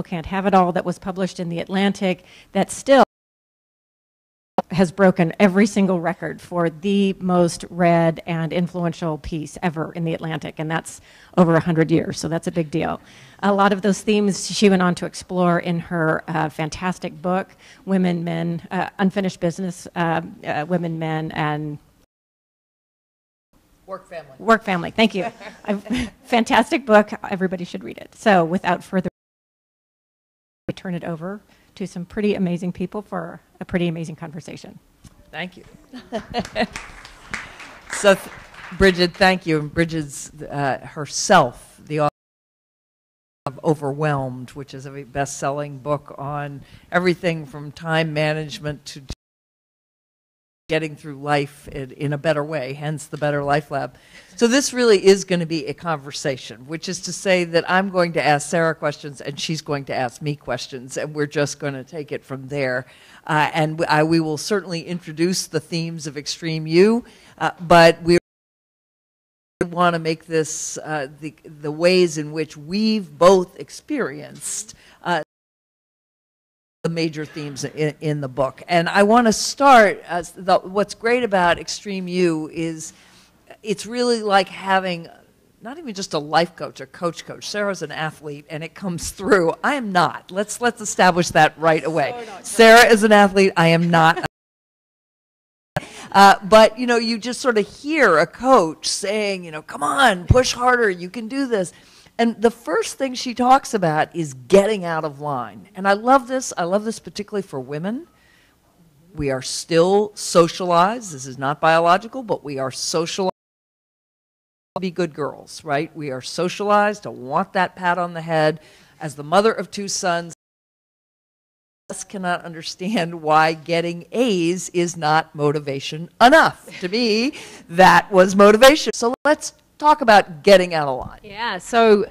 Can't Have It All that was published in The Atlantic that still has broken every single record for the most read and influential piece ever in The Atlantic, and that's over 100 years, so that's a big deal. A lot of those themes she went on to explore in her fantastic book, Women, Men, Unfinished Business, Women, Men, and Work Family. Work Family, thank you. Fantastic book, everybody should read it. So without further ado, we turn it over to some pretty amazing people for a pretty amazing conversation. Thank you. So, Bridget, thank you. And Bridget's herself, the author of Overwhelmed, which is a best-selling book on everything from time management to getting through life in a better way, hence the Better Life Lab. So this really is going to be a conversation, which is to say that I'm going to ask Sarah questions and she's going to ask me questions, and we're just going to take it from there. We will certainly introduce the themes of Extreme You, but we want to make this the ways in which we've both experienced the major themes in the book. And I want to start, what's great about Extreme You is it's really like having not even just a life coach, a coach. Sarah's an athlete, and it comes through. I am not. Let's establish that right away. Sarah is an athlete. I am not. But, you know, you just sort of hear a coach saying, you know, come on, push harder, you can do this. And the first thing she talks about is getting out of line. And I love this. I love this particularly for women. We are still socialized. This is not biological, but we are socialized to be good girls, right? We are socialized to want that pat on the head. As the mother of 2 sons, I just cannot understand why getting A's is not motivation enough. To me, that was motivation. So let's talk about getting out of line. Yeah, so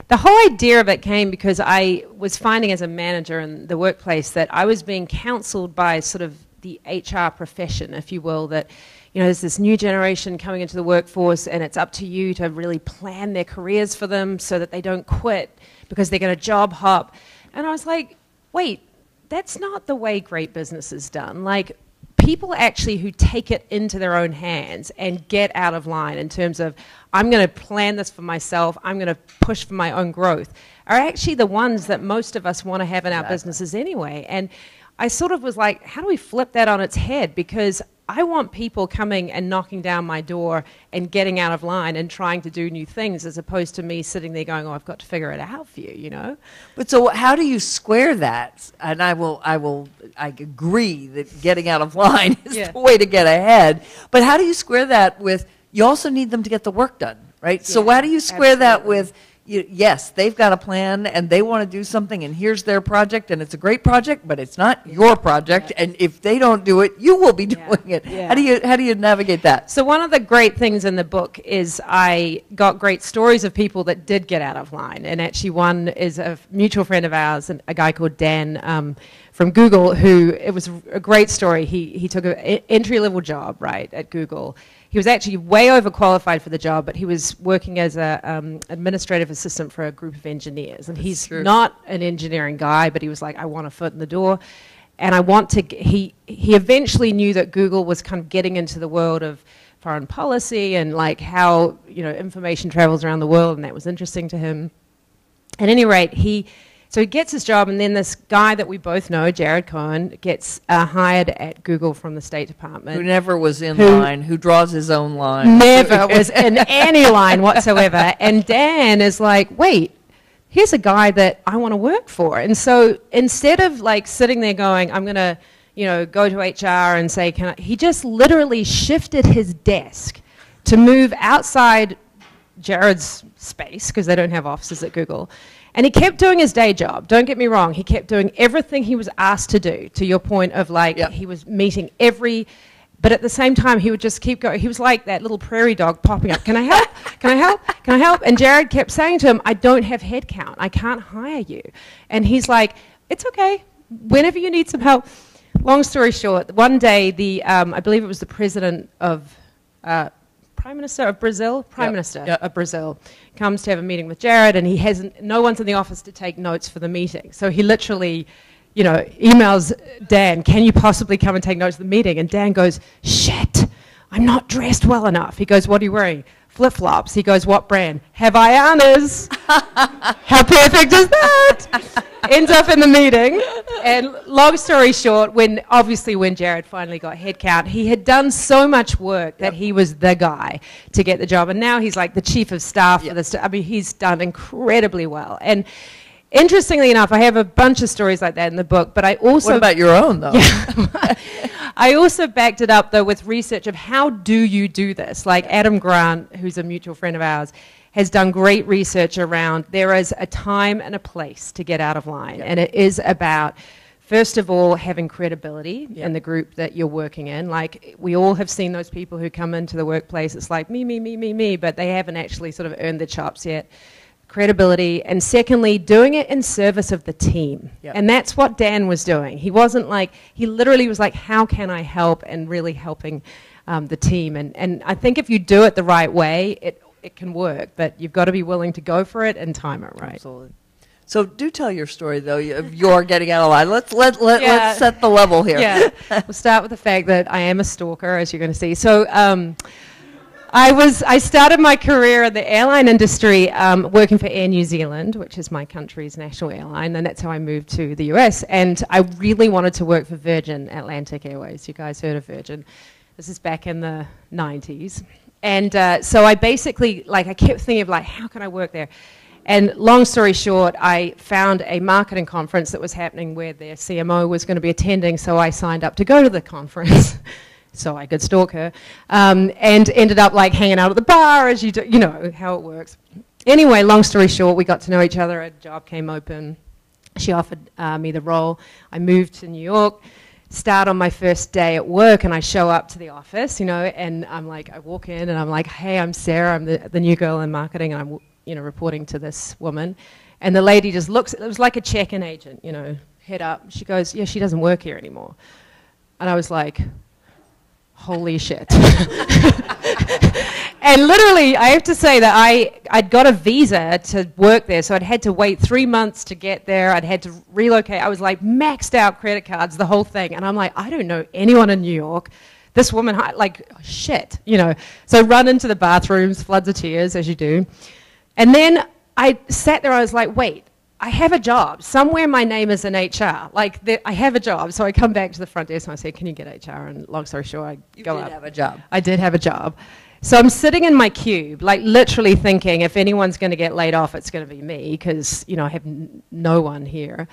the whole idea of it came because I was finding as a manager in the workplace that I was being counseled by sort of the HR profession, if you will, that, you know, there's this new generation coming into the workforce and it's up to you to really plan their careers for them so that they don't quit because they're going to job hop. And I was like, wait, that's not the way great business is done. Like, people actually who take it into their own hands and get out of line in terms of, I'm going to plan this for myself, I'm going to push for my own growth, are actually the ones that most of us want to have in our businesses anyway. And I sort of was like, how do we flip that on its head? Because I want people coming and knocking down my door and getting out of line and trying to do new things, as opposed to me sitting there going, oh, I've got to figure it out for you, you know? But so how do you square that? And I agree that getting out of line is the way to get ahead. But how do you square that with, you also need them to get the work done, right? So how do you square that with, yes, they've got a plan and they want to do something and here's their project and it's a great project, but it's not your project, and if they don't do it, you will be doing it. How do you navigate that? So one of the great things in the book is I got great stories of people that did get out of line, and actually one is a mutual friend of ours, a guy called Dan from Google, who, it was a great story. He took an entry-level job, right, at Google. He was actually way overqualified for the job, but he was working as an administrative assistant for a group of engineers. And he's not an engineering guy, but he was like, I want a foot in the door. And he eventually knew that Google was kind of getting into the world of foreign policy and like how, you know, information travels around the world, and that was interesting to him. At any rate, so he gets his job, and then this guy that we both know, Jared Cohen, gets hired at Google from the State Department. Who never was in line, who draws his own line. Never was in any line whatsoever. And Dan is like, wait, here's a guy that I want to work for. And so instead of like sitting there going, I'm going to, you know, go to HR and say, he just literally shifted his desk to move outside Jared's space, because they don't have offices at Google. And he kept doing his day job. Don't get me wrong. He kept doing everything he was asked to do, to your point of like, he was meeting but at the same time, he would just keep going. He was like that little prairie dog popping up. Can I help? Can I help? Can I help? And Jared kept saying to him, I don't have headcount. I can't hire you. And he's like, it's okay. Whenever you need some help. Long story short, one day, I believe it was the president of Prime Minister of Brazil, Prime Minister Yep. of Brazil, comes to have a meeting with Jared, and he hasn't, no one's in the office to take notes for the meeting. So he literally, you know, emails Dan, can you possibly come and take notes of the meeting? And Dan goes, shit, I'm not dressed well enough. He goes, what are you wearing? Flip-flops. He goes, what brand? Havaianas. How perfect is that? Ends up in the meeting. And long story short, obviously when Jared finally got headcount, he had done so much work that he was the guy to get the job. And now he's like the chief of staff for this. I mean, he's done incredibly well. And interestingly enough, I have a bunch of stories like that in the book, but I also... What about your own, though? Yeah. I also backed it up, though, with research of how do you do this? Like Adam Grant, who's a mutual friend of ours, has done great research around there is a time and a place to get out of line. And it is about, first of all, having credibility in the group that you're working in. Like, we all have seen those people who come into the workplace, it's like me, but they haven't actually sort of earned the chops yet. Credibility, and secondly, doing it in service of the team. And that's what Dan was doing. He wasn't like, he literally was like, how can I help, and really helping the team. And I think if you do it the right way, it can work, but you've got to be willing to go for it and time it right. Absolutely. So do tell your story, though, of your getting out of line. Let's set the level here. Yeah, we'll start with the fact that I am a stalker, as you're going to see. So I started my career in the airline industry working for Air New Zealand, which is my country's national airline, and that's how I moved to the US. And I really wanted to work for Virgin Atlantic Airways. You guys heard of Virgin? This is back in the 90s. And so I basically, like, I kept thinking of, like, how can I work there? And long story short, I found a marketing conference that was happening where their CMO was going to be attending, so I signed up to go to the conference. So I could stalk her, and ended up like hanging out at the bar, as you do, you know how it works. Anyway, long story short, we got to know each other. A job came open. She offered me the role. I moved to New York, start on my first day at work, and I show up to the office, you know, and I'm like, I walk in and I'm like, hey, I'm Sarah. I'm the new girl in marketing, and I'm, you know, reporting to this woman. And the lady just looks, it was like a check-in agent, you know, head up. She goes, yeah, she doesn't work here anymore. And I was like, holy shit. And literally, I have to say that I'd got a visa to work there, so I'd had to wait 3 months to get there. I'd had to relocate. I was like maxed out credit cards, the whole thing. And I'm like, I don't know anyone in New York. This woman, like, shit, you know. So I run into the bathrooms, floods of tears, as you do. And then I sat there, I was like, wait, I have a job. Somewhere my name is in HR. Like, I have a job. So I come back to the front desk and I say, can you get HR? And long story short, I go up. You did have a job. I did have a job. So I'm sitting in my cube, like literally thinking, if anyone's going to get laid off, it's going to be me, because, you know, I have no one here.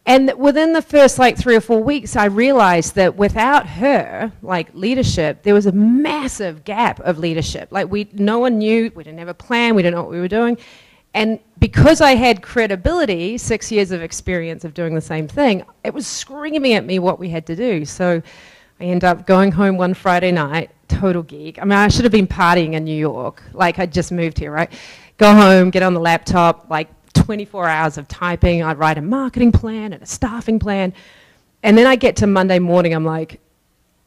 And within the first like 3 or 4 weeks, I realized that without her, like leadership, there was a massive gap of leadership. Like no one knew, we didn't have a plan, we didn't know what we were doing. And because I had credibility, 6 years of experience of doing the same thing, it was screaming at me what we had to do. So I ended up going home one Friday night, total geek. I mean, I should have been partying in New York. Like, I just moved here, right? Go home, get on the laptop, like 24 hours of typing. I'd write a marketing plan and a staffing plan. And then I get to Monday morning, I'm like,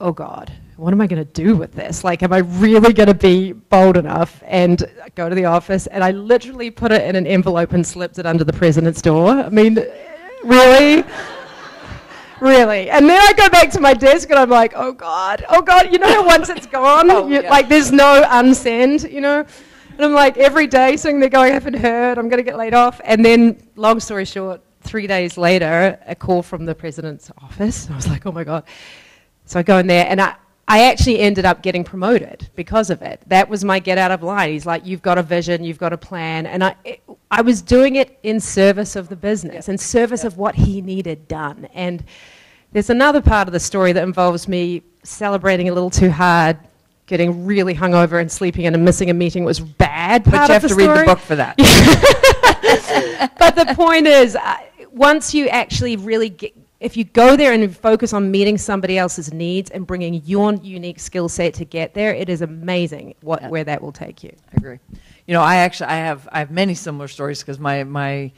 oh God, what am I going to do with this? Like, am I really going to be bold enough? And I go to the office, and I literally put it in an envelope and slipped it under the president's door. I mean, really? Really. And then I go back to my desk, and I'm like, oh God, you know how once it's gone, like there's no unsend, you know? And I'm like, every day sitting there going, I haven't heard, I'm going to get laid off. And then, long story short, 3 days later, a call from the president's office. I was like, oh my God. So I go in there, and I actually ended up getting promoted because of it. That was my get out of line. He's like, you've got a vision, you've got a plan. And I was doing it in service of the business, in service of what he needed done. And there's another part of the story that involves me celebrating a little too hard, getting really hungover and sleeping in and missing a meeting. Was bad part But you have to read the book for that. But the point is, once you actually really get, if you go there and focus on meeting somebody else's needs and bringing your unique skill set to get there, it is amazing where that will take you. I agree. You know, I have many similar stories, because my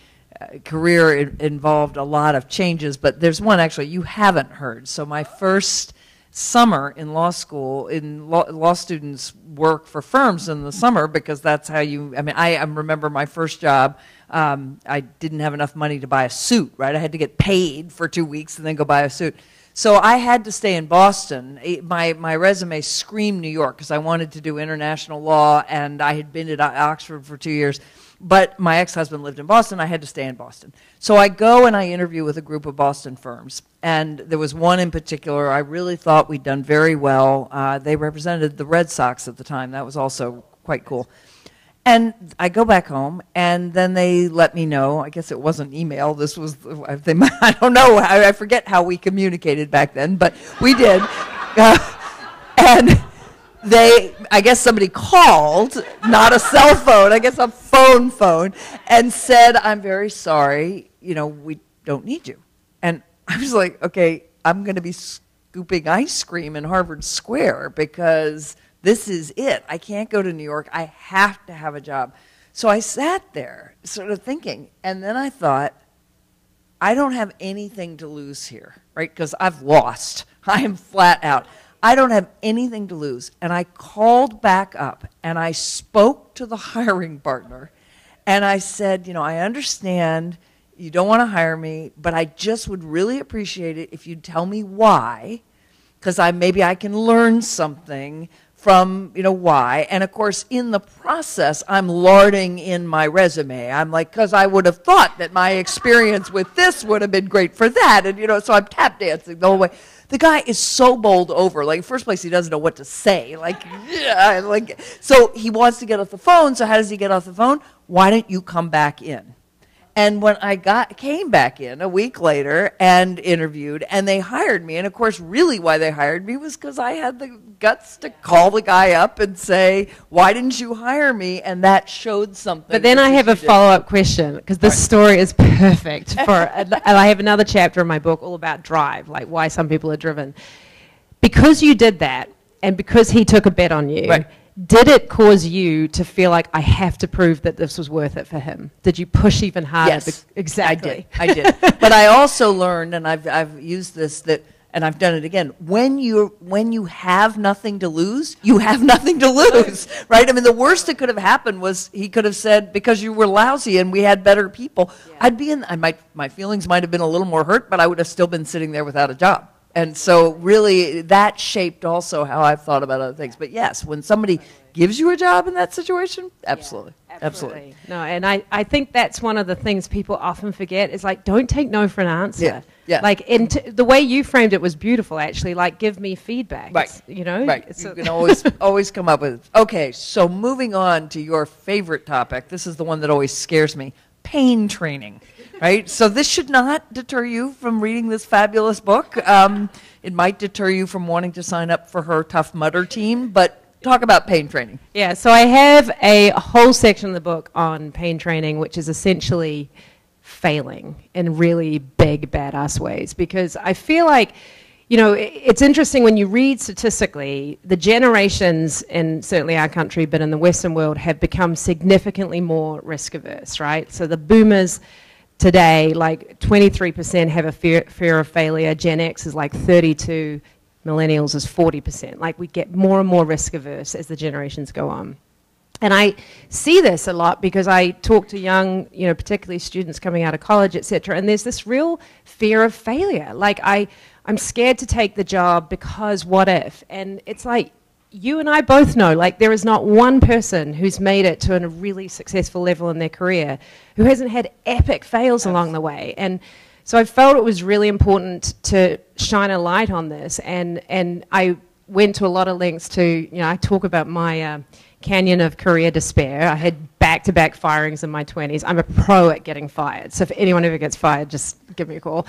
career involved a lot of changes, but there's one actually you haven't heard. So my first summer in law school, law students work for firms in the summer because that's how you, I mean, I remember my first job, I didn't have enough money to buy a suit, right? I had to get paid for 2 weeks and then go buy a suit. So I had to stay in Boston. My resume screamed New York because I wanted to do international law, and I had been at Oxford for 2 years. But my ex-husband lived in Boston. I had to stay in Boston. So I go and I interview with a group of Boston firms. And there was one in particular I really thought we'd done very well. They represented the Red Sox at the time. That was also quite cool. And I go back home, and then they let me know. I guess it wasn't email. This was, I don't know. I forget how we communicated back then, but we did. And I guess somebody called, not a cell phone, I guess a phone, and said, I'm very sorry, we don't need you. And I was like, okay, I'm going to be scooping ice cream in Harvard Square because this is it. I can't go to New York. I have to have a job. So I sat there sort of thinking, and then I thought, I don't have anything to lose here, right? Because I've lost. I am flat out. I don't have anything to lose. And I called back up, and I spoke to the hiring partner, and I said, I understand you don't want to hire me, but I just would really appreciate it if you'd tell me why, because maybe I can learn something from, why. And of course, in the process, I'm larding in my resume. I'm like, because I would have thought that my experience with this would have been great for that. And, so I'm tap dancing the whole way. The guy is so bowled over. Like, first place, he doesn't know what to say. So he wants to get off the phone. So how does he get off the phone? Why don't you come back in? And when I came back in a week later and interviewed, and they hired me, and of course, really why they hired me was because I had the guts to call the guy up and say, why didn't you hire me? And that showed something. But then I have a follow-up question, because this story is perfect for, and I have another chapter in my book all about drive, like why some people are driven. Because you did that, and because he took a bet on you, right. Did it cause you to feel like I have to prove that this was worth it for him? Did you push even harder? Yes, exactly. I did. But I also learned, and I've used this, and I've done it again. When you have nothing to lose, you have nothing to lose, right? I mean, the worst that could have happened was he could have said, because you were lousy and we had better people, yeah. My feelings might have been a little more hurt, but I would have still been sitting there without a job. And so really that shaped also how I've thought about other things. But yes, when somebody gives you a job in that situation, absolutely. Yeah, absolutely. No, and I think that's one of the things people often forget is like, don't take no for an answer. Yeah. Yeah. Like the way you framed it was beautiful, actually. Like, give me feedback. Right. Right. You can always come up with it. Okay, so moving on to your favorite topic. This is the one that always scares me. Pain training. Right? So this should not deter you from reading this fabulous book. It might deter you from wanting to sign up for her Tough Mudder team, but talk about pain training. Yeah, so I have a whole section of the book on pain training, which is essentially failing in really big, badass ways. Because I feel like, it's interesting when you read statistically, the generations in certainly our country, but in the Western world, have become significantly more risk averse, right? So the boomers today, like 23% have a fear of failure. Gen X is like 32%. Millennials is 40%. Like, we get more and more risk averse as the generations go on. And I see this a lot because I talk to young, particularly students coming out of college, et cetera, and there's this real fear of failure. Like, I'm scared to take the job because what if? And it's like, you and I both know, like, there is not one person who's made it to a really successful level in their career who hasn't had epic fails along the way. And so I felt it was really important to shine a light on this. And I went to a lot of lengths to, I talk about my canyon of career despair. I had back-to-back firings in my 20s. I'm a pro at getting fired. So if anyone ever gets fired, just give me a call.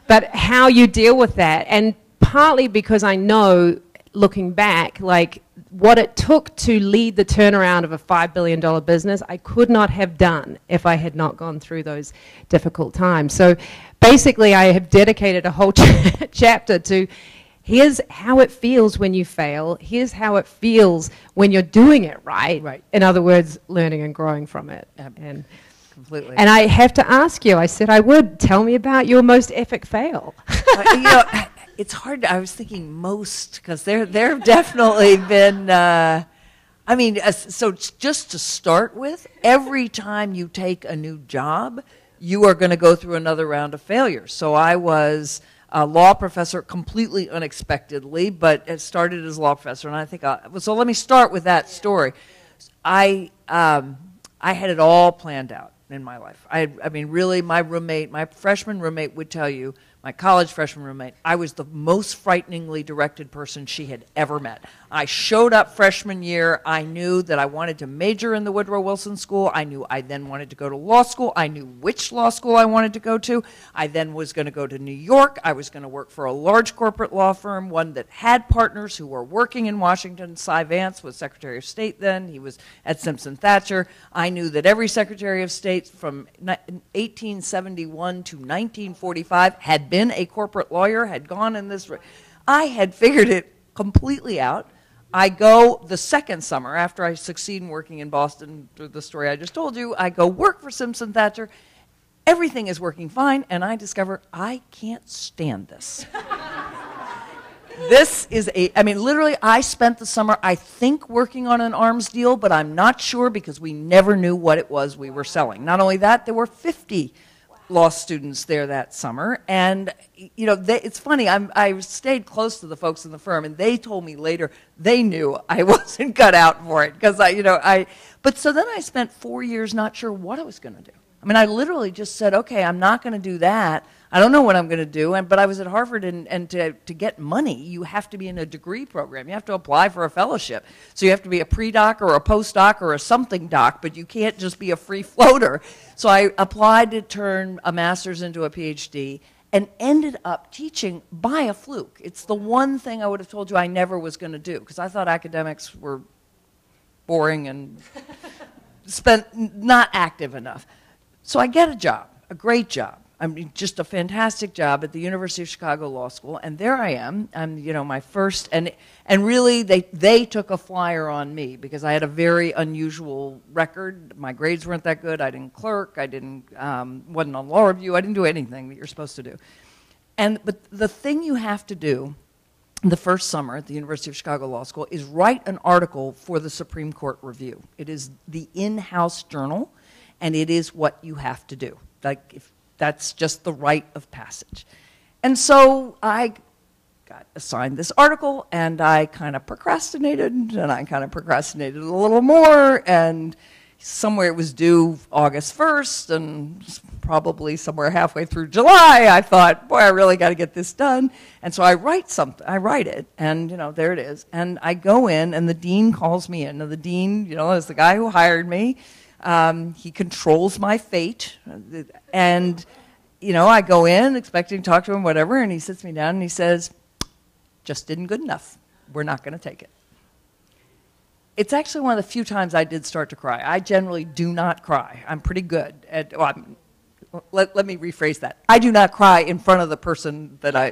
But how you deal with that, and partly because I know, looking back, like what it took to lead the turnaround of a $5 billion business, I could not have done if I had not gone through those difficult times. So basically, I have dedicated a whole chapter to here's how it feels when you fail. Here's how it feels when you're doing it right. Right. In other words, learning and growing from it. And completely. And I have to ask you, I said I would, tell me about your most epic fail. it's hard. I was thinking most, because there have definitely been. I mean, so just to start with, every time you take a new job, you are going to go through another round of failure. So I was a law professor completely unexpectedly, but it started as a law professor, and I think so. Let me start with that story. I had it all planned out in my life. I mean, really, my freshman roommate would tell you, my college freshman roommate, I was the most frighteningly directed person she had ever met. I showed up freshman year. I knew that I wanted to major in the Woodrow Wilson School. I knew I then wanted to go to law school. I knew which law school I wanted to go to. I then was going to go to New York. I was going to work for a large corporate law firm, one that had partners who were working in Washington. Cy Vance was Secretary of State then. He was at Simpson Thacher. I knew that every Secretary of State from 1871 to 1945 had been a corporate lawyer, had gone in this. I had figured it completely out. I go the second summer, after I succeed in working in Boston, through the story I just told you, I go work for Simpson Thacher. Everything is working fine, and I discover I can't stand this. This is I mean, literally, I spent the summer, I think, working on an arms deal, but I'm not sure because we never knew what it was we were selling. Not only that, there were 50 law students there that summer, and you know, it's funny, I stayed close to the folks in the firm, and they told me later they knew I wasn't cut out for it, because but so then I spent 4 years not sure what I was going to do. I mean, I literally just said, okay, I'm not going to do that. I don't know what I'm going to do, but I was at Harvard, and to get money, you have to be in a degree program. You have to apply for a fellowship. So you have to be a pre-doc or a post-doc or a something doc, but you can't just be a free floater. So I applied to turn a master's into a PhD and ended up teaching by a fluke. It's the one thing I would have told you I never was going to do, because I thought academics were boring and not active enough. So I get a job, a great job. I mean, just a fantastic job at the University of Chicago Law School, and there I am. I'm, you know, my first, and really they took a flyer on me because I had a very unusual record. My grades weren't that good. I didn't clerk. I wasn't on law review. I didn't do anything that you're supposed to do. But the thing you have to do the first summer at the University of Chicago Law School is write an article for the Supreme Court Review. It is the in-house journal, and it is what you have to do. That's just the rite of passage. And so I got assigned this article, and I kind of procrastinated, and I kind of procrastinated a little more, and somewhere it was due August 1st, and probably somewhere halfway through July, I thought, boy, I really got to get this done. And so I write it, and, you know, there it is. And I go in, and the dean calls me in. And the dean, you know, is the guy who hired me. He controls my fate, and, you know, I go in expecting to talk to him, whatever, and he sits me down and he says, just didn't good enough. We're not going to take it. It's actually one of the few times I did start to cry. I generally do not cry. I'm pretty good at, let me rephrase that. I do not cry in front of the person that I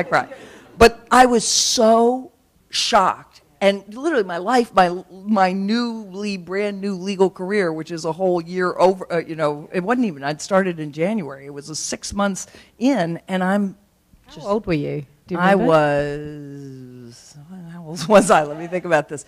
cry. But I was so shocked. And literally my life, my brand new legal career, which is a whole year over, you know, it wasn't even, I'd started in January. It was 6 months in, and I'm just. How old were you? Do you remember? How old was I? Let me think about this.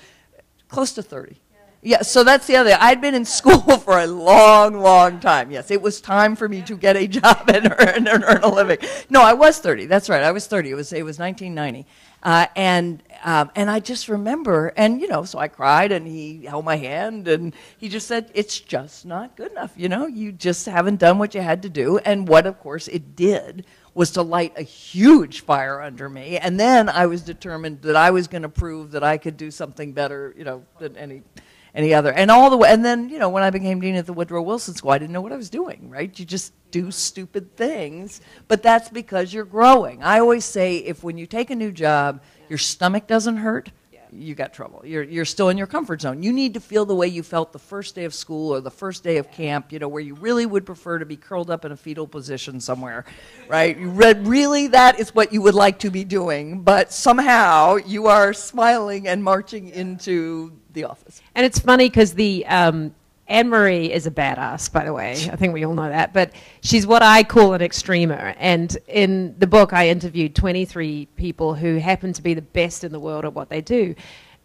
Close to 30. Yeah, so that's the other thing. I'd been in school for a long, long time. Yes, it was time for me to get a job and earn a living. No, I was 30. That's right. I was 30. It was 1990. And I just remember, and, you know, so I cried, and he held my hand, and he just said, it's just not good enough, you know? You just haven't done what you had to do. And what, of course, it did was to light a huge fire under me. And then I was determined that I was going to prove that I could do something better, you know, than any other. And all the way, and then, you know, when I became dean at the Woodrow Wilson School, I didn't know what I was doing, right? You just do stupid things, but that's because you're growing. I always say, when you take a new job, your stomach doesn't hurt, you got trouble. You're still in your comfort zone. You need to feel the way you felt the first day of school or the first day of camp, you know, where you really would prefer to be curled up in a fetal position somewhere, right? Really, that is what you would like to be doing, but somehow you are smiling and marching into the office. And it's funny because the Anne-Marie is a badass, by the way. I think we all know that. But she's what I call an extremer. And in the book, I interviewed 23 people who happen to be the best in the world at what they do.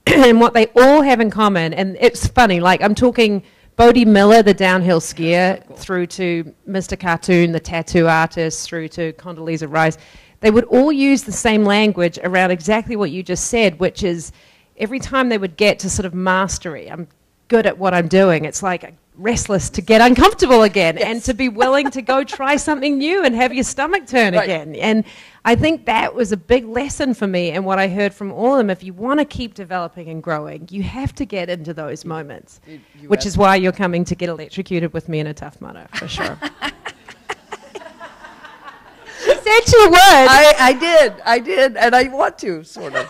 And what they all have in common, and it's funny, like I'm talking Bodie Miller, the downhill skier, through to Mr. Cartoon, the tattoo artist, through to Condoleezza Rice. They would all use the same language around exactly what you just said, which is every time they would get to sort of mastery, I'm good at what I'm doing, it's like restless to get uncomfortable again and to be willing to go try something new and have your stomach turn again. And I think that was a big lesson for me, and what I heard from all of them, if you want to keep developing and growing, you have to get into those moments, which is why you're coming to get electrocuted with me in a Tough Mudder, for sure. She said she would. I did, and I want to, sort of.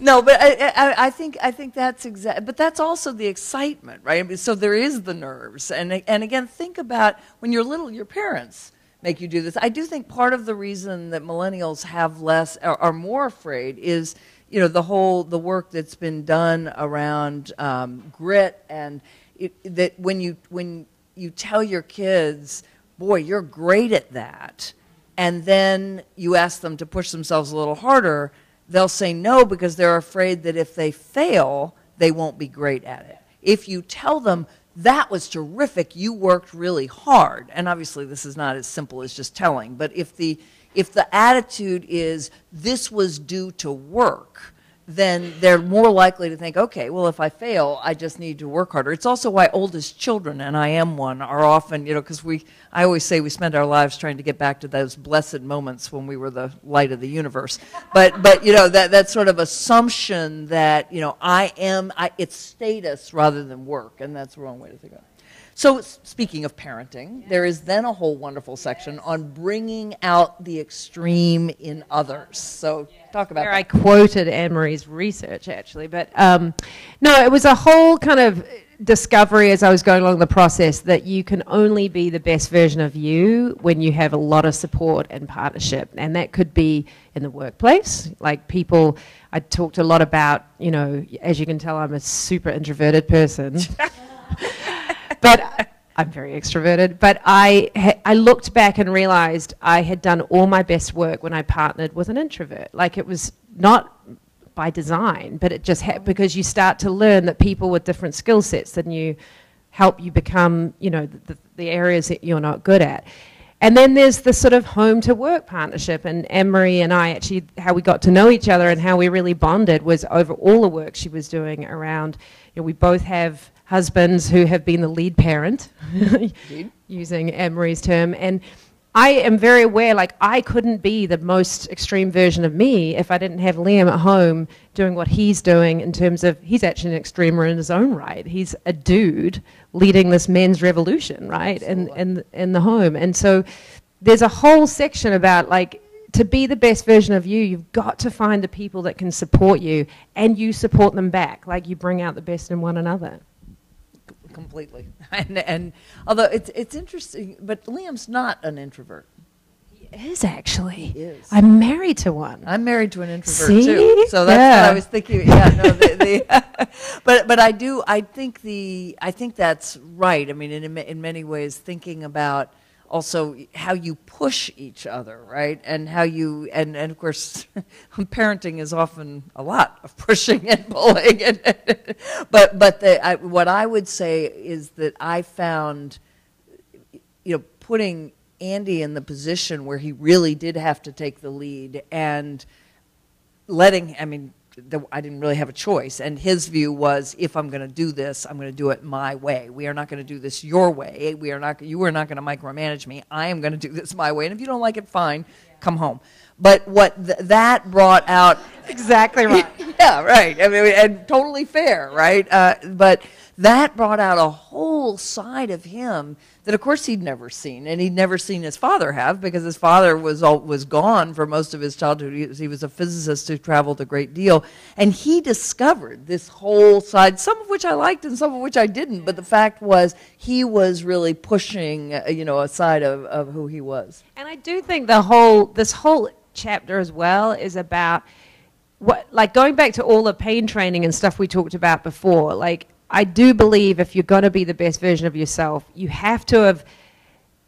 No, but I think that's exact. But that's also the excitement, right? I mean, so there is the nerves, and again, think about when you're little, your parents make you do this. I do think part of the reason that millennials have less, are more afraid, is the work that's been done around grit, and that when you tell your kids, boy, you're great at that, and then you ask them to push themselves a little harder, they'll say no because they're afraid that if they fail, they won't be great at it. If you tell them, that was terrific, you worked really hard, and obviously this is not as simple as just telling, but if the attitude is, this was due to work, then they're more likely to think, okay, well, if I fail, I just need to work harder. It's also why oldest children, and I am one, are often, because I always say we spend our lives trying to get back to those blessed moments when we were the light of the universe. But that sort of assumption that, it's status rather than work, and that's the wrong way to think of it. So speaking of parenting, there is then a whole wonderful section on bringing out the extreme in others. So talk about that. I quoted Anne-Marie's research, actually. But no, it was a whole kind of discovery as I was going along the process that you can only be the best version of you when you have a lot of support and partnership. And that could be in the workplace. Like people, I talked a lot about, as you can tell, I'm a super introverted person. But I'm very extroverted. But I looked back and realized I had done all my best work when I partnered with an introvert. Like it was not by design, but it just because you start to learn that people with different skill sets than you help you become, the areas that you're not good at. And then there's the sort of home to work partnership, and Anne-Marie and I actually, how we got to know each other and how we really bonded was over all the work she was doing around, we both have husbands who have been the lead parent, using Anne-Marie's term, and I am very aware, like I couldn't be the most extreme version of me if I didn't have Liam at home doing what he's doing in terms of, he's actually an extremer in his own right. He's a dude leading this men's revolution, right, in the home. And so there's a whole section about like, to be the best version of you, you've got to find the people that can support you and you support them back, like you bring out the best in one another. Completely. And although it's interesting, but Liam's not an introvert. He is actually. He is. I'm married to one. I'm married to an introvert See? too. So that's what I was thinking. Yeah, no, but I think that's right. I mean, in many ways, thinking about also how you push each other, right? And how you, and of course, parenting is often a lot of pushing and pulling. But what I would say is that I found, putting Andy in the position where he really did have to take the lead and I didn't really have a choice. And his view was, if I'm going to do this, I'm going to do it my way. We are not going to do this your way. You are not going to micromanage me. I am going to do this my way. And if you don't like it, fine, come home. But what that brought out... Exactly right. Yeah, right. I mean, and totally fair, right? But that brought out a whole side of him that, of course, he'd never seen, and he'd never seen his father have, because his father was gone for most of his childhood. He was a physicist who traveled a great deal, and he discovered this whole side, some of which I liked and some of which I didn't. But the fact was, he was really pushing, a side of who he was. And I do think this whole chapter as well is about like going back to all the pain training and stuff we talked about before, like I do believe if you're going to be the best version of yourself, you have to have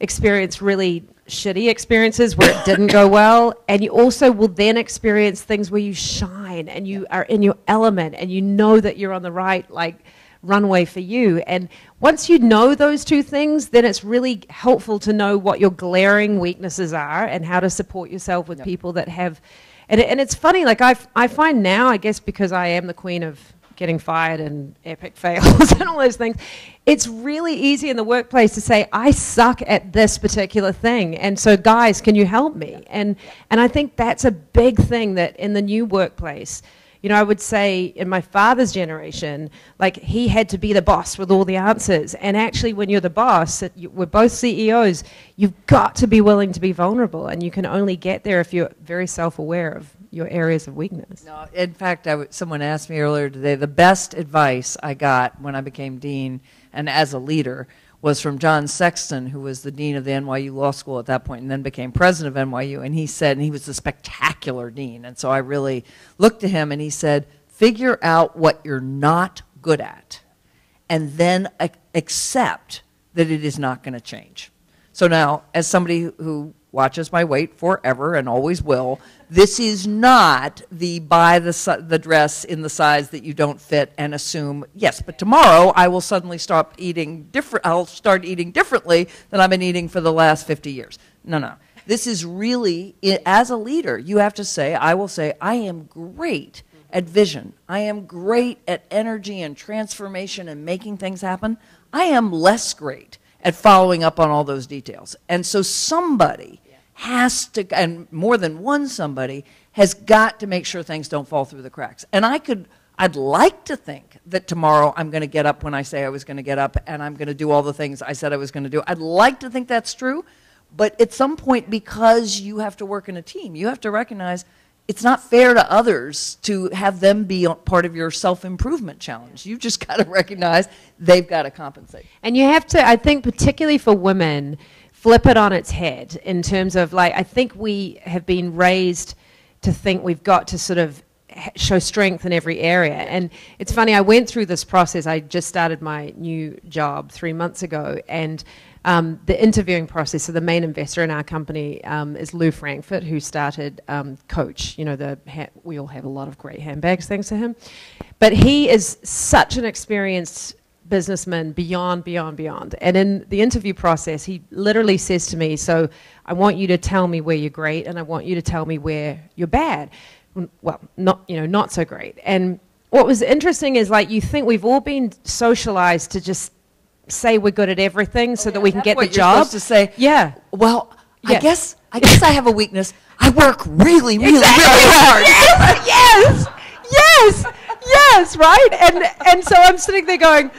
experienced really shitty experiences where it didn't go well, and you also will then experience things where you shine and you are in your element and you know that you're on the right like runway for you. And once you know those two things, then it's really helpful to know what your glaring weaknesses are and how to support yourself with people that have. And it's funny, like I find now, I guess because I am the queen of getting fired and epic fails and all those things, it's really easy in the workplace to say, I suck at this particular thing, and so guys, can you help me? And I think that's a big thing that in the new workplace, you know, I would say in my father's generation, like he had to be the boss with all the answers. And actually when you're the boss, we're both CEOs, you've got to be willing to be vulnerable. And you can only get there if you're very self-aware of your areas of weakness. No, in fact, someone asked me earlier today, the best advice I got when I became dean and as a leader was from John Sexton, who was the dean of the NYU Law School at that point and then became president of NYU. And he said, and he was a spectacular dean, and so I really looked to him, and he said, figure out what you're not good at and then accept that it is not going to change. So now, as somebody who watches my weight forever and always will, this is not the buy the dress in the size that you don't fit and assume, yes, but tomorrow I will suddenly stop eating I'll start eating differently than I've been eating for the last 50 years. No. This is really, as a leader, you have to say, I will say, I am great at vision. I am great at energy and transformation and making things happen. I am less great at following up on all those details. And so somebody has to, and more than one somebody, has got to make sure things don't fall through the cracks. And I'd like to think that tomorrow I'm going to get up when I say I was going to get up, and I'm going to do all the things I said I was going to do. I'd like to think that's true, but at some point, because you have to work in a team, you have to recognize it's not fair to others to have them be part of your self-improvement challenge. You've just got to recognize they've got to compensate. And you have to, I think, particularly for women, flip it on its head in terms of, like, I think we have been raised to think we've got to sort of show strength in every area. And it's funny, I went through this process. I just started my new job 3 months ago, and the interviewing process, so the main investor in our company is Lou Frankfurt, who started Coach. You know, we all have a lot of great handbags thanks to him. But he is such an experienced businessman beyond. And in the interview process, he literally says to me, so I want you to tell me where you're great, and I want you to tell me where you're bad. Well, not so great. And what was interesting is, like, you think we've all been socialized to just say we're good at everything so that we can get the job. You're supposed to say, yeah. Well, Yeah. I guess I have a weakness. I work really hard. Yes, right? And so I'm sitting there going,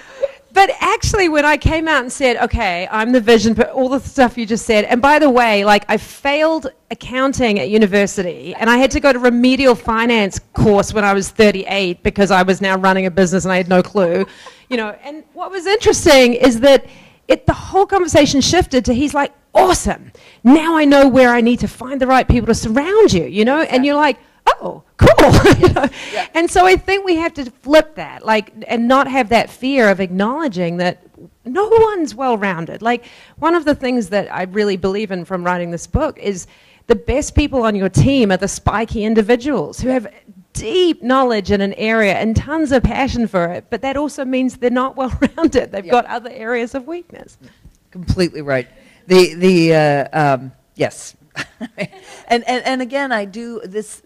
but actually when I came out and said, okay, I'm the vision, but all the stuff you just said, and by the way, like, I failed accounting at university, and I had to go to remedial finance course when I was 38 because I was now running a business and I had no clue, you know. And what was interesting is that the whole conversation shifted to, he's like, awesome, now I know where I need to find the right people to surround you, you know. And you're like, oh, cool. You know? Yeah. And so I think we have to flip that, like, and not have that fear of acknowledging that no one's well-rounded. Like, one of the things that I really believe in from writing this book is the best people on your team are the spiky individuals who have deep knowledge in an area and tons of passion for it, but that also means they're not well-rounded. They've got other areas of weakness. Completely right. Yes. and again, I do this.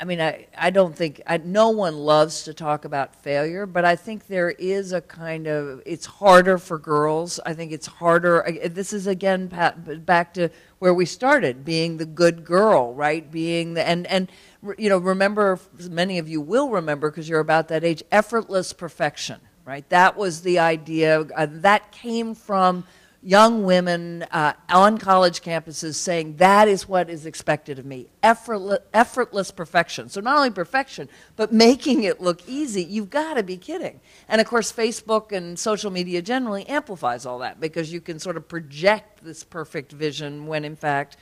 I mean, I don't think, no one loves to talk about failure, but I think there is a kind of, it's harder for girls. I think it's harder. This is, again, back to where we started, being the good girl, right? Being the, and you know, remember, many of you will remember, because you're about that age, effortless perfection, right? That was the idea. That came from young women on college campuses saying, that is what is expected of me, effortless perfection. So not only perfection, but making it look easy. You've got to be kidding. And of course, Facebook and social media generally amplifies all that, because you can sort of project this perfect vision when in fact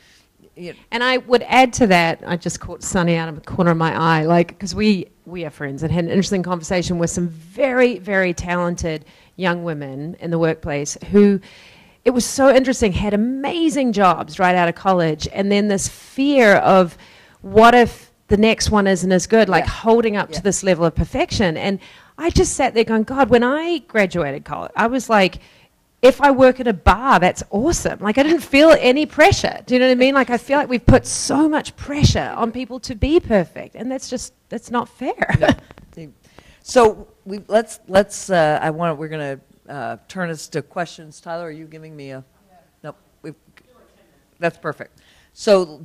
And I would add to that, I just caught Sunny out of the corner of my eye, like, because we are friends and had an interesting conversation with some very, very talented young women in the workplace who, it was so interesting, had amazing jobs right out of college, and then this fear of what if the next one isn't as good, like holding up to this level of perfection. And I just sat there going, God, when I graduated college, I was like, if I work at a bar, that's awesome. Like, I didn't feel any pressure. Do you know what I mean? Like, I feel like we've put so much pressure on people to be perfect, and that's not fair. So we're going to turn us to questions. Tyler, are you giving me a? No, that's perfect. So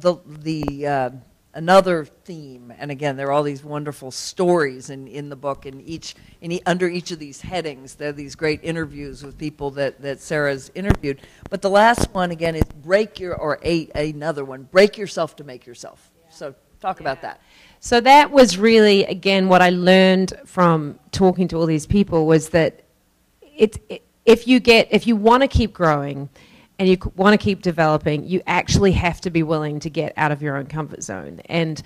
another theme, and again, there are all these wonderful stories in the book, and under each of these headings, there are these great interviews with people that Sarah's interviewed. But the last one, again, is another one, break yourself to make yourself. Yeah. So talk about that. So that was really, again, what I learned from talking to all these people was that if you want to keep growing, and you want to keep developing, you actually have to be willing to get out of your own comfort zone. And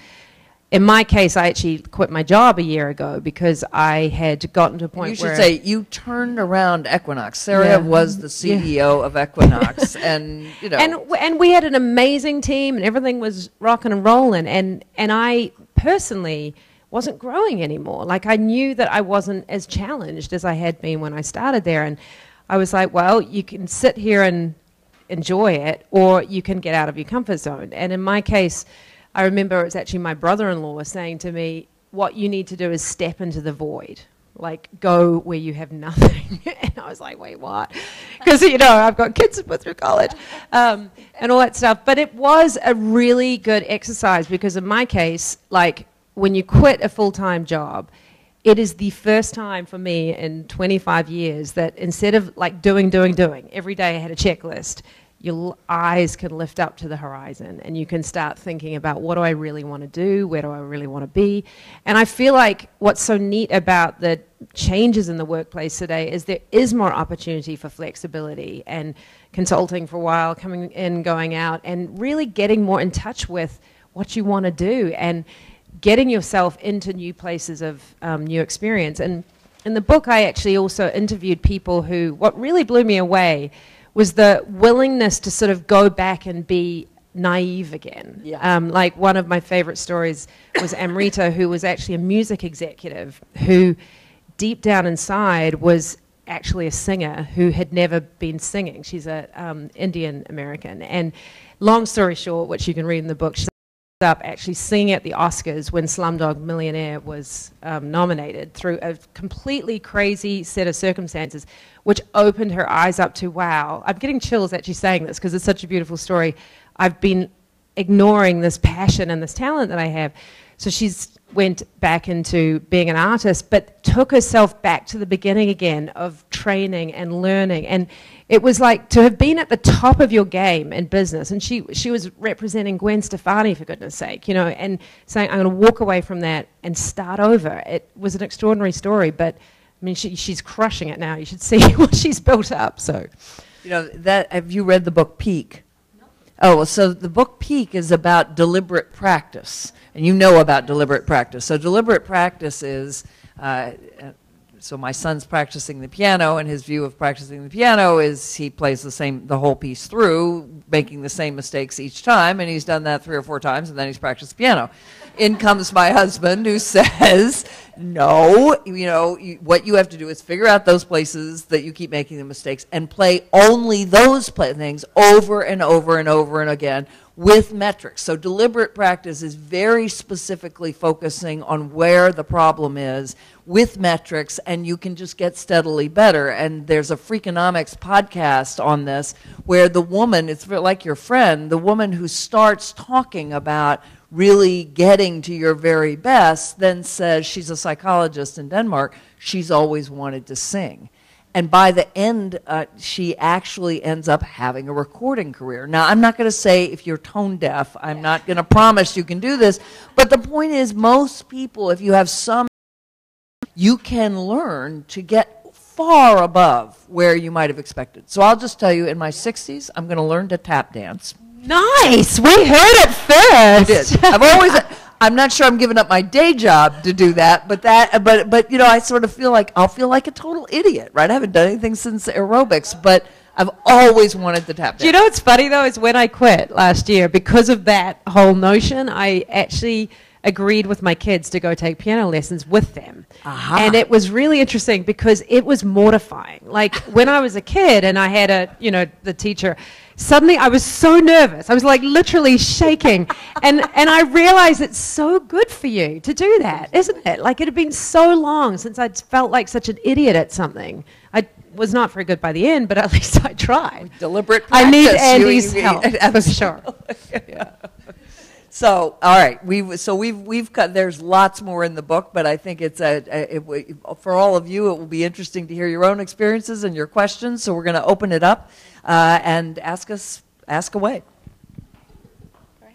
in my case, I actually quit my job a year ago because I had gotten to a point where... You should say, you turned around Equinox. Sarah was the CEO of Equinox. And, you know... And we had an amazing team, and everything was rocking and rolling. And I personally wasn't growing anymore. Like, I knew that I wasn't as challenged as I had been when I started there. And I was like, well, you can sit here and enjoy it, or you can get out of your comfort zone. And in my case, I remember it was actually my brother-in-law saying to me, what you need to do is step into the void, like go where you have nothing. And I was like, wait, what? Because, you know, I've got kids to put through college and all that stuff. But it was a really good exercise because in my case, like when you quit a full-time job, it is the first time for me in 25 years that instead of like doing, every day I had a checklist, your eyes can lift up to the horizon and you can start thinking about what do I really want to do, where do I really want to be. And I feel like what's so neat about the changes in the workplace today is there is more opportunity for flexibility and consulting for a while, coming in, going out, and really getting more in touch with what you want to do and getting yourself into new places of new experience. And in the book, I actually also interviewed people who, what really blew me away was the willingness to sort of go back and be naive again. Yeah. Like one of my favorite stories was Amrita, who was actually a music executive who deep down inside was actually a singer who had never been singing. She's an Indian American. And long story short, which you can read in the book, she up actually singing at the Oscars when Slumdog Millionaire was nominated through a completely crazy set of circumstances, which opened her eyes up to, wow, I'm getting chills actually saying this because it's such a beautiful story. I've been ignoring this passion and this talent that I have. So she's went back into being an artist, but took herself back to the beginning again of training and learning. And it was like to have been at the top of your game in business. And she was representing Gwen Stefani, for goodness sake, you know, and saying, I'm going to walk away from that and start over. It was an extraordinary story, but I mean, she's crushing it now. You should see what she's built up. So, you know, have you read the book Peak? No. Oh, well, so the book Peak is about deliberate practice. And you know about deliberate practice. So deliberate practice is, so my son's practicing the piano, and his view of practicing the piano is he plays the whole piece through, making the same mistakes each time, and he's done that 3 or 4 times, and then he's practiced the piano. In comes my husband who says, no, you know, what you have to do is figure out those places that you keep making the mistakes and play only those things over and over and over and again with metrics. So deliberate practice is very specifically focusing on where the problem is with metrics, and you can just get steadily better. And there's a Freakonomics podcast on this where the woman, it's like your friend, the woman who starts talking about really getting to your very best then says, she's a psychologist in Denmark, she's always wanted to sing. And by the end, she actually ends up having a recording career. Now, I'm not going to say if you're tone deaf, I'm not going to promise you can do this, but the point is most people, if you have some, you can learn to get far above where you might have expected. So I'll just tell you, in my 60s, I'm going to learn to tap dance. Nice. We heard it first. I'm not sure I'm giving up my day job to do that, but you know, I sort of feel like I'll feel like a total idiot, right? I haven't done anything since aerobics, but I've always wanted to tap dance. Do you know what's funny though is when I quit last year, because of that whole notion, I actually agreed with my kids to go take piano lessons with them. And it was really interesting because it was mortifying. Like when I was a kid and I had the teacher, suddenly I was so nervous. I was like literally shaking. and I realized it's so good for you to do that, isn't it? Like it had been so long since I'd felt like such an idiot at something. I was not very good by the end, but at least I tried. Deliberate practice. I need Andy's help, for sure. Yeah. So, all right, we've got, there's lots more in the book, but I think it's for all of you, it will be interesting to hear your own experiences and your questions. So we're going to open it up and ask away. Go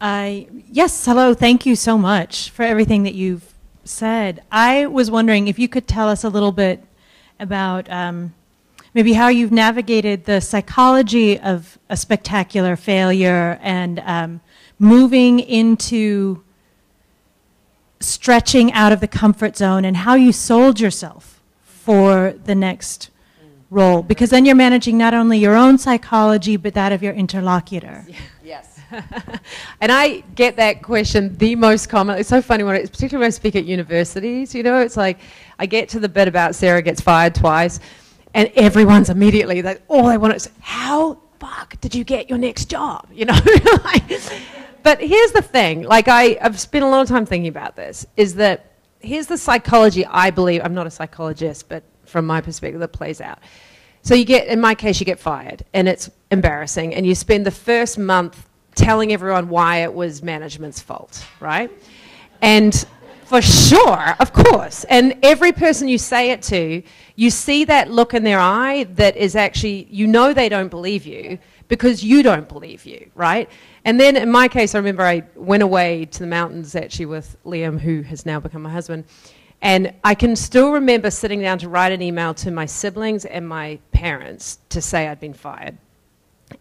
ahead. Yes, hello. Thank you so much for everything that you've said. I was wondering if you could tell us a little bit about maybe how you've navigated the psychology of a spectacular failure and moving into stretching out of the comfort zone and how you sold yourself for the next role. Because then you're managing not only your own psychology, but that of your interlocutor. Yes. And I get that question the most common. It's so funny, particularly when I speak at universities, you know, it's like I get to the bit about Sarah gets fired twice, and everyone's immediately like, all they want is, how fuck did you get your next job? You know? But here's the thing, like I've spent a lot of time thinking about this, is that here's the psychology I believe, I'm not a psychologist, but from my perspective that plays out. So you get, in my case, you get fired, and it's embarrassing, and you spend the first month telling everyone why it was management's fault, right? And for sure, of course. And every person you say it to, you see that look in their eye that is actually, you know they don't believe you because you don't believe you, right? And then in my case, I remember I went away to the mountains actually with Liam, who has now become my husband. And I can still remember sitting down to write an email to my siblings and my parents to say I'd been fired.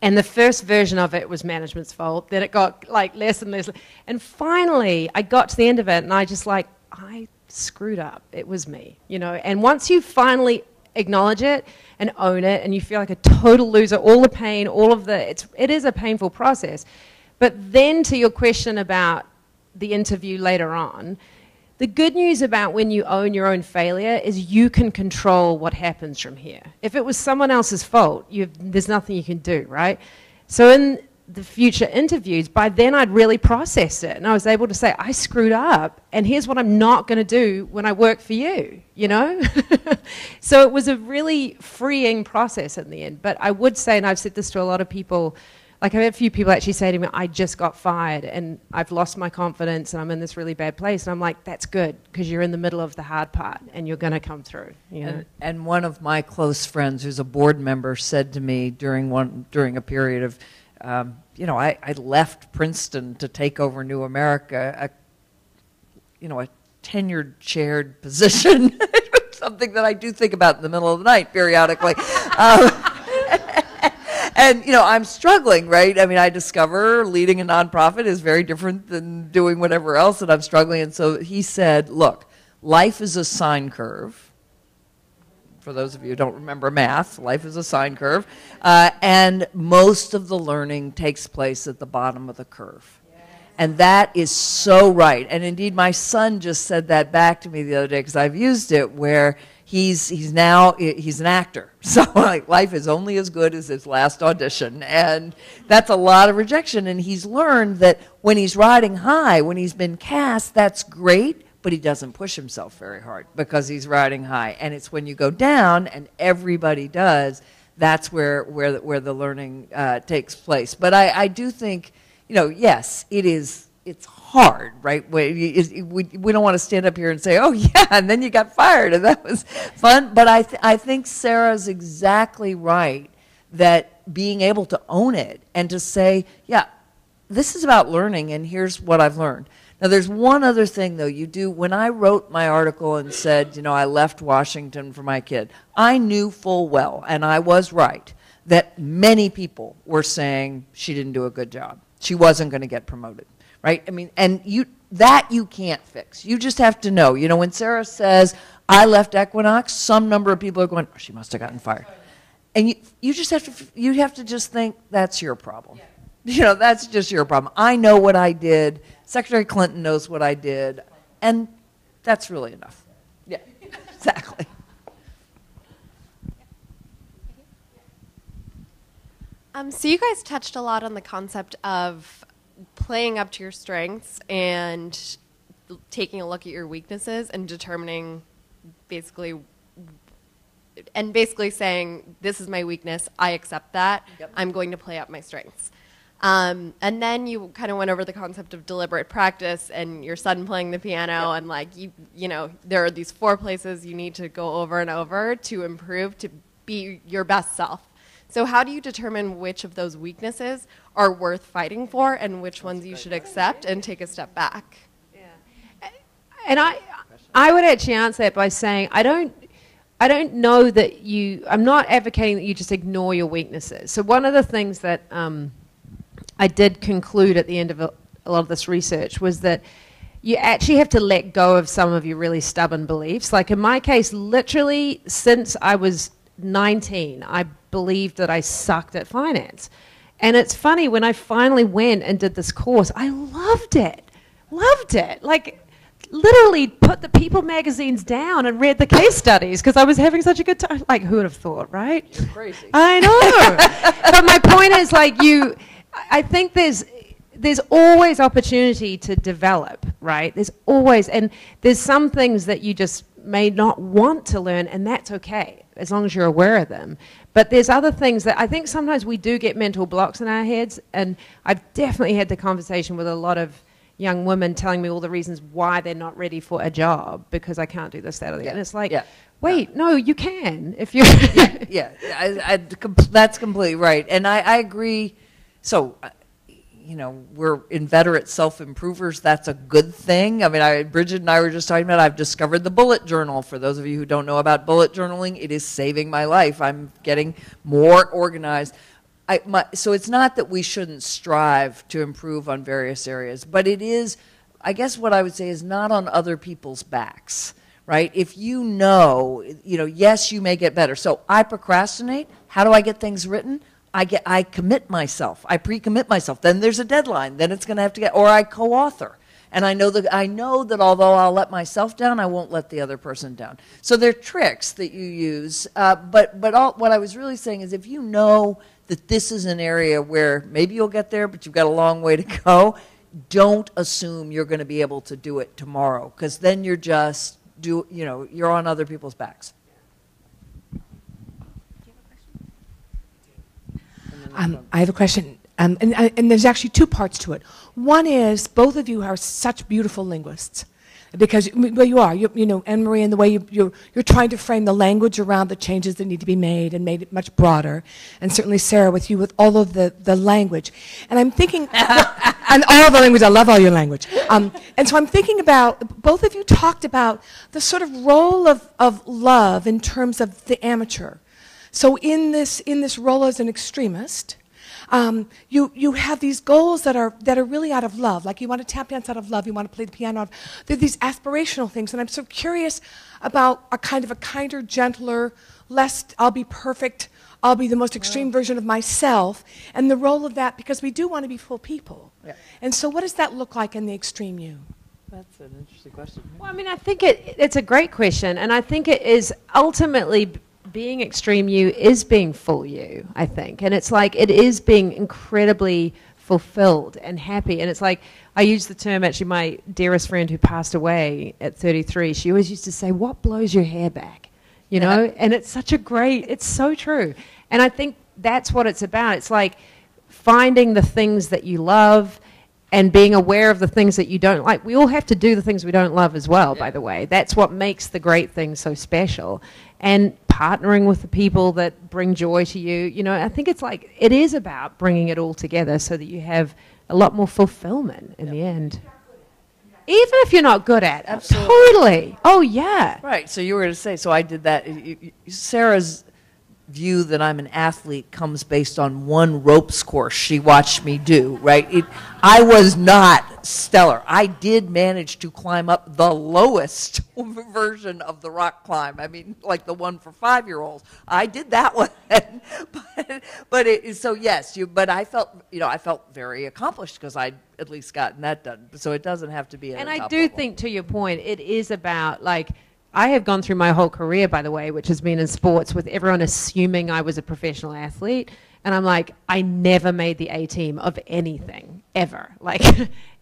And the first version of it was management's fault. Then it got like less and less. And finally, I got to the end of it, and I just like, I screwed up. It was me, you know. And once you finally acknowledge it and own it, and you feel like a total loser, all the pain, all of the, it is a painful process. But then to your question about the interview later on, the good news about when you own your own failure is you can control what happens from here. If it was someone else's fault, there's nothing you can do, right? So in the future interviews, by then I'd really processed it, and I was able to say, I screwed up, and here's what I'm not going to do when I work for you, you know? So it was a really freeing process in the end. But I would say, and I've said this to a lot of people, like I've had a few people actually say to me, I just got fired and I've lost my confidence and I'm in this really bad place. And I'm like, that's good, because you're in the middle of the hard part and you're going to come through. You know? And one of my close friends, who's a board member, said to me during a period of, I left Princeton to take over New America, a tenured chaired position, something that I do think about in the middle of the night periodically. And, I'm struggling, right? I mean, I discover leading a nonprofit is very different than doing whatever else, and I'm struggling. And so he said, look, life is a sine curve. For those of you who don't remember math, life is a sine curve. And most of the learning takes place at the bottom of the curve. And that is so right. And indeed, my son just said that back to me the other day, because I've used it, where he's an actor. So like, life is only as good as his last audition. And that's a lot of rejection. And he's learned that when he's riding high, when he's been cast, that's great, but he doesn't push himself very hard because he's riding high. And it's when you go down, and everybody does, that's where the learning takes place. But I do think, yes, it's hard, right? We don't want to stand up here and say, oh, yeah, and then you got fired, and that was fun. But I think Sarah's exactly right, that being able to own it and to say, yeah, this is about learning, and here's what I've learned. Now, there's one other thing, though. When I wrote my article and said, I left Washington for my kid, I knew full well, and I was right, that many people were saying she didn't do a good job. She wasn't going to get promoted, right? I mean, and that you can't fix. You just have to know. You know, when Sarah says, I left Equinox, some number of people are going, oh, she must have gotten fired. And you just have to just think that's your problem. Yeah. You know, that's just your problem. I know what I did. Secretary Clinton knows what I did. And that's really enough. Yeah, exactly. So you guys touched a lot on the concept of playing up to your strengths and taking a look at your weaknesses and determining basically saying, this is my weakness, I accept that, yep. I'm going to play up my strengths. And then you kind of went over the concept of deliberate practice and your son playing the piano, yep. and like, you know, there are these 4 places you need to go over and over to improve, to be your best self. So how do you determine which of those weaknesses are worth fighting for and which ones you should accept and take a step back? Yeah. And I would actually answer that by saying I don't know that I'm not advocating that you just ignore your weaknesses. So one of the things that I did conclude at the end of a lot of this research was that you actually have to let go of some of your really stubborn beliefs. Like in my case, literally since I was 19, I believed that I sucked at finance. And it's funny, when I finally went and did this course, I loved it. Loved it. Like, literally put the People magazines down and read the case studies because I was having such a good time. Like, who would have thought, right? You're crazy. I know. But my point is, like, I think there's always opportunity to develop, right? There's always, and there's some things that you just may not want to learn, and that's okay, as long as you're aware of them. But there's other things that I think sometimes we do get mental blocks in our heads, and I've definitely had the conversation with a lot of young women telling me all the reasons why they're not ready for a job because I can't do this, that, or the other. And it's like, wait, no, you can if you. That's completely right, and I agree. So, you know, we're inveterate self-improvers. That's a good thing. I mean, Bridget and I were just talking about, I've discovered the bullet journal. For those of you who don't know about bullet journaling, it is saving my life. I'm getting more organized. So it's not that we shouldn't strive to improve on various areas, but it is, I guess what I would say is not on other people's backs, right? If you know, yes, you may get better. So I procrastinate. How do I get things written? I commit myself. I pre-commit myself. Then there's a deadline. Then it's going to have to get, or I co-author. And I know that although I'll let myself down, I won't let the other person down. So there are tricks that you use. But what I was really saying is if you know that this is an area where maybe you'll get there, but you've got a long way to go, don't assume you're going to be able to do it tomorrow, because then you're just you're on other people's backs. I have a question, and there's actually 2 parts to it. One is both of you are such beautiful linguists, because you are. You know, Anne Marie, and the way you're trying to frame the language around the changes that need to be made and made it much broader, and certainly Sarah with you with all of the language. And I'm thinking, and all of the language. I love all your language. And so I'm thinking about, both of you talked about the sort of role of love in terms of the amateur. So in this role as an extremist, you have these goals that are really out of love. Like you want to tap dance out of love, you want to play the piano. They're these aspirational things, and I'm so curious about a kind of a kinder, gentler, less I'll be perfect, I'll be the most extreme version of myself, and the role of that, because we do want to be full people. Yeah. And so what does that look like in the extreme you? That's an interesting question. Well, I mean, I think it's a great question, and I think it is ultimately being extreme you is being full you, I think. And it's like, it is being incredibly fulfilled and happy. And it's like, I use the term, actually, my dearest friend who passed away at 33, she always used to say, what blows your hair back? You know? And it's such a great, it's so true. And I think that's what it's about. It's like finding the things that you love and being aware of the things that you don't like. We all have to do the things we don't love as well, by the way. That's what makes the great things so special. And partnering with the people that bring joy to you. You know, I think it's like, it is about bringing it all together so that you have a lot more fulfillment in the end. Even if you're not good at it. Absolutely. Totally. Oh, yeah. Right. So you were going to say, so I did that. Sarah's view that I'm an athlete comes based on one ropes course she watched me do, right? I was not stellar. I did manage to climb up the lowest version of the rock climb. I mean, like the one for 5-year-olds. I did that one. So yes, but I felt very accomplished because I'd at least gotten that done. So it doesn't have to be at And a I top do level. think, to your point, it is about, like, I have gone through my whole career, by the way, which has been in sports, with everyone assuming I was a professional athlete. And I'm like, I never made the A team of anything, ever. Like,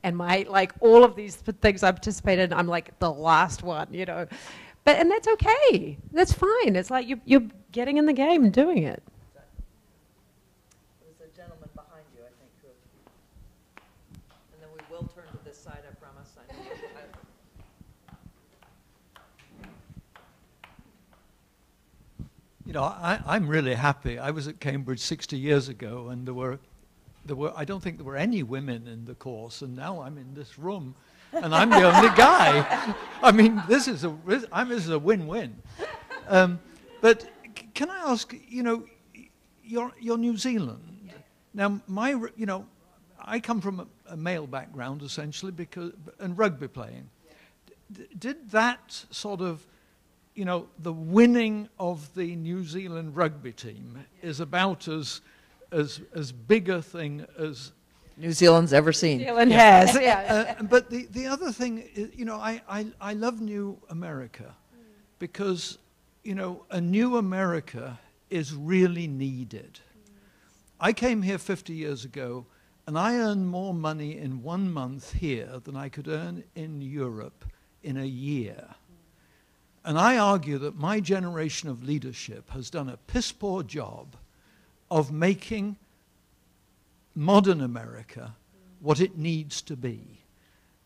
and like, all of these things I participated in, I'm like the last one, you know. And that's okay. That's fine. It's like you're getting in the game and doing it. There's a gentleman behind you, I think. And then we will turn to this side, I promise. You know, I'm really happy. I was at Cambridge 60 years ago, and there were, I don't think there were any women in the course, and now I'm in this room, and I'm the only guy. I mean, this is a win-win. But can I ask, you know, you're New Zealand. Now, I come from a male background, essentially, and rugby playing. Did that sort of, you know, the winning of the New Zealand rugby team is about as big a thing as New Zealand's ever seen. New Zealand has, yeah. But the other thing is, you know, I love New America because, you know, a new America is really needed. I came here 50 years ago, and I earned more money in 1 month here than I could earn in Europe in a year. And I argue that my generation of leadership has done a piss-poor job of making modern America what it needs to be.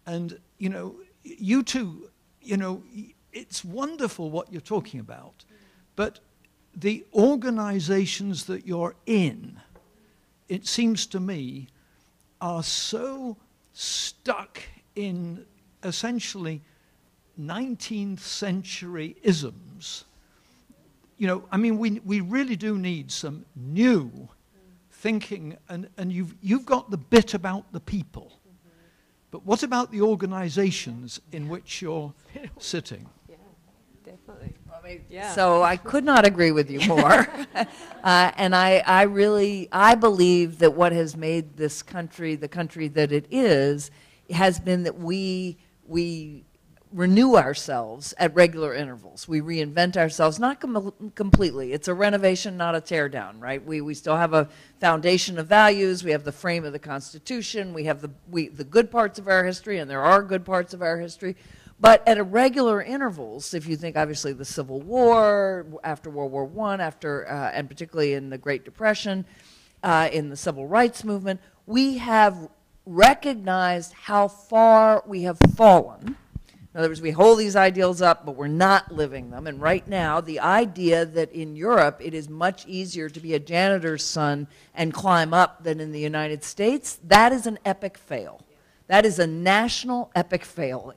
And, you know, you two, you know, it's wonderful what you're talking about, but the organizations that you're in, it seems to me, are so stuck in essentially 19th century isms. You know, I mean, we really do need some new thinking, and you've got the bit about the people. But what about the organizations in which you're sitting? Yeah, definitely. So I could not agree with you more. And I believe that what has made this country the country that it is has been that we renew ourselves at regular intervals. We reinvent ourselves, not completely. It's a renovation, not a tear down, right? We still have a foundation of values. We have the frame of the Constitution. We have the good parts of our history, and there are good parts of our history. But at irregular intervals, if you think obviously the Civil War, after World War I, and particularly in the Great Depression, in the Civil Rights Movement, we have recognized how far we have fallen. In other words, we hold these ideals up, but we're not living them. And right now, the idea that in Europe it is much easier to be a janitor's son and climb up than in the United States, that is an epic fail. That is a national epic fail.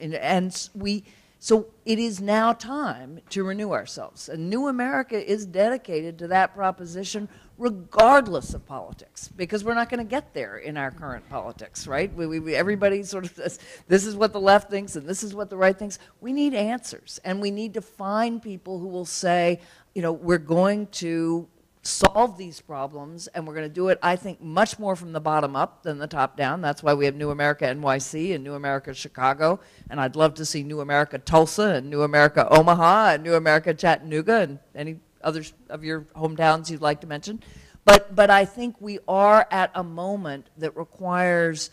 So it is now time to renew ourselves. And New America is dedicated to that proposition regardless of politics, because we're not going to get there in our current politics, right? Everybody sort of says, this is what the left thinks and this is what the right thinks. We need answers, and we need to find people who will say, you know, we're going to solve these problems, and we're going to do it, I think, much more from the bottom up than the top down. That's why we have New America NYC and New America Chicago, and I'd love to see New America Tulsa and New America Omaha and New America Chattanooga and any others of your hometowns you'd like to mention. But I think we are at a moment that requires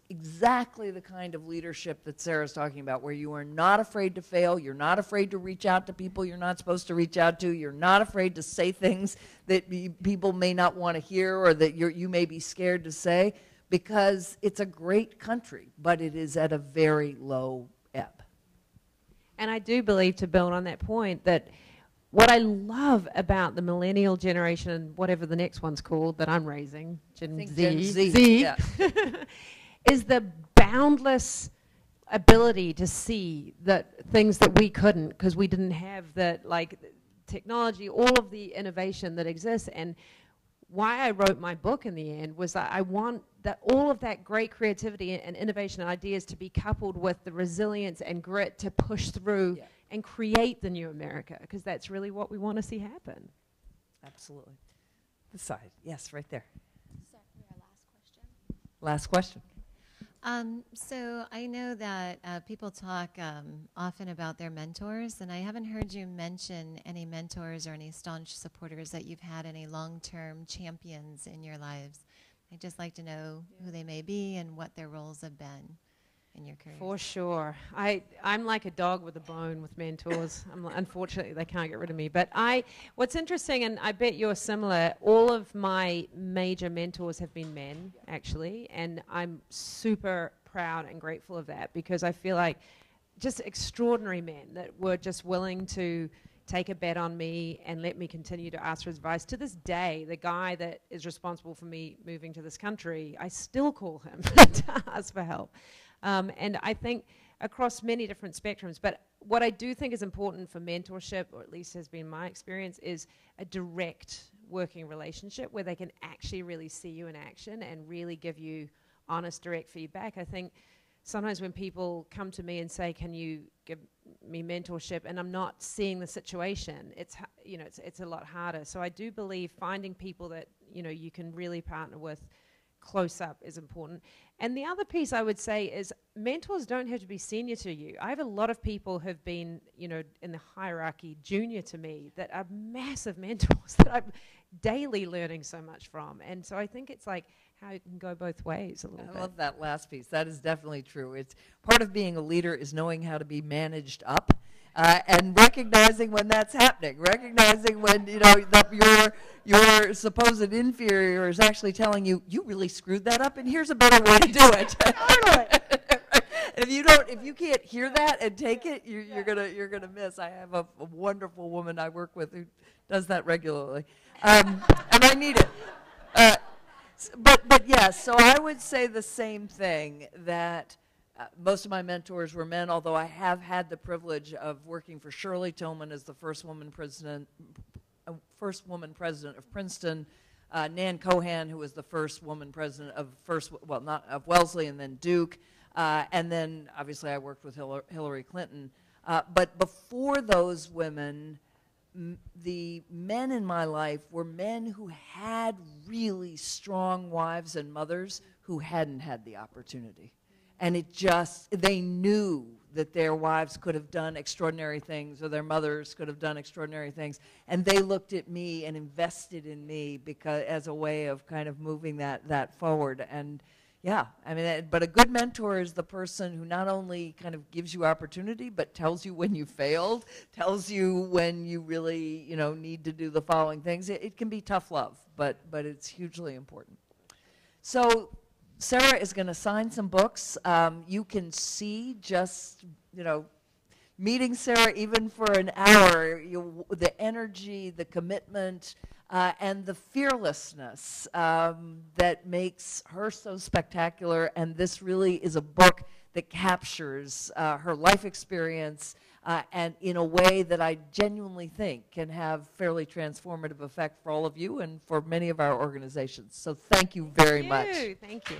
exactly the kind of leadership that Sarah's talking about, where you are not afraid to fail, you're not afraid to reach out to people you're not supposed to reach out to, you're not afraid to say things that people may not want to hear or that you may be scared to say, because it's a great country, but it is at a very low ebb. And I do believe, to build on that point, that what I love about the millennial generation, and whatever the next one's called that I'm raising, Gen Z, Yeah. is the boundless ability to see that things that we couldn't, because we didn't have that, like, technology, all of the innovation that exists. And why I wrote my book in the end was that I want that all of that great creativity and innovation and ideas to be coupled with the resilience and grit to push through and create the new America, because that's really what we want to see happen. Absolutely. This side. Yes, right there. Sorry, our last question. Last question. So I know that people talk often about their mentors, and I haven't heard you mention any mentors or any staunch supporters that you've had, any long-term champions in your lives. I'd just like to know who they may be and what their roles have been in your career. For sure. I'm like a dog with a bone with mentors. Unfortunately, they can't get rid of me. But what's interesting, and I bet you're similar, all of my major mentors have been men, actually, and I'm super proud and grateful of that, because I feel like just extraordinary men that were just willing to take a bet on me and let me continue to ask for advice. To this day, the guy that is responsible for me moving to this country, I still call him to ask for help. And I think across many different spectrums. But what I do think is important for mentorship, or at least has been my experience, is a direct working relationship where they can actually really see you in action and really give you honest, direct feedback. I think sometimes when people come to me and say, can you give me mentorship, and I'm not seeing the situation, it's a lot harder. So I do believe finding people that you can really partner with close up is important. And the other piece I would say is mentors don't have to be senior to you. I have a lot of people who've been, in the hierarchy junior to me that are massive mentors that I'm daily learning so much from. And so I think it's like how it can go both ways a little bit. I love that last piece. That is definitely true. It's part of being a leader is knowing how to be managed up. And recognizing when that's happening, recognizing when your supposed inferior is actually telling you, you really screwed that up, and here's a better way to do it. If you can't hear that and take it, you're gonna miss. I have a wonderful woman I work with who does that regularly, and I need it. But yes, so I would say the same thing, that most of my mentors were men, although I have had the privilege of working for Shirley Tillman as the first woman president of Princeton, Nan Cohan, who was the first woman president of Wellesley and then Duke, and then obviously I worked with Hillary Clinton. But before those women, the men in my life were men who had really strong wives and mothers who hadn't had the opportunity. And they knew that their wives could have done extraordinary things, or their mothers could have done extraordinary things. And they looked at me and invested in me as a way of kind of moving that forward. And yeah, I mean, but a good mentor is the person who not only kind of gives you opportunity, but tells you when you failed, tells you when you really, need to do the following things. It can be tough love, but it's hugely important. So Sarah is going to sign some books. You can see just, meeting Sarah even for an hour, the energy, the commitment, and the fearlessness that makes her so spectacular. And this really is a book that captures her life experience and in a way that I genuinely think can have fairly transformative effect for all of you and for many of our organizations. So thank you very much. Thank you.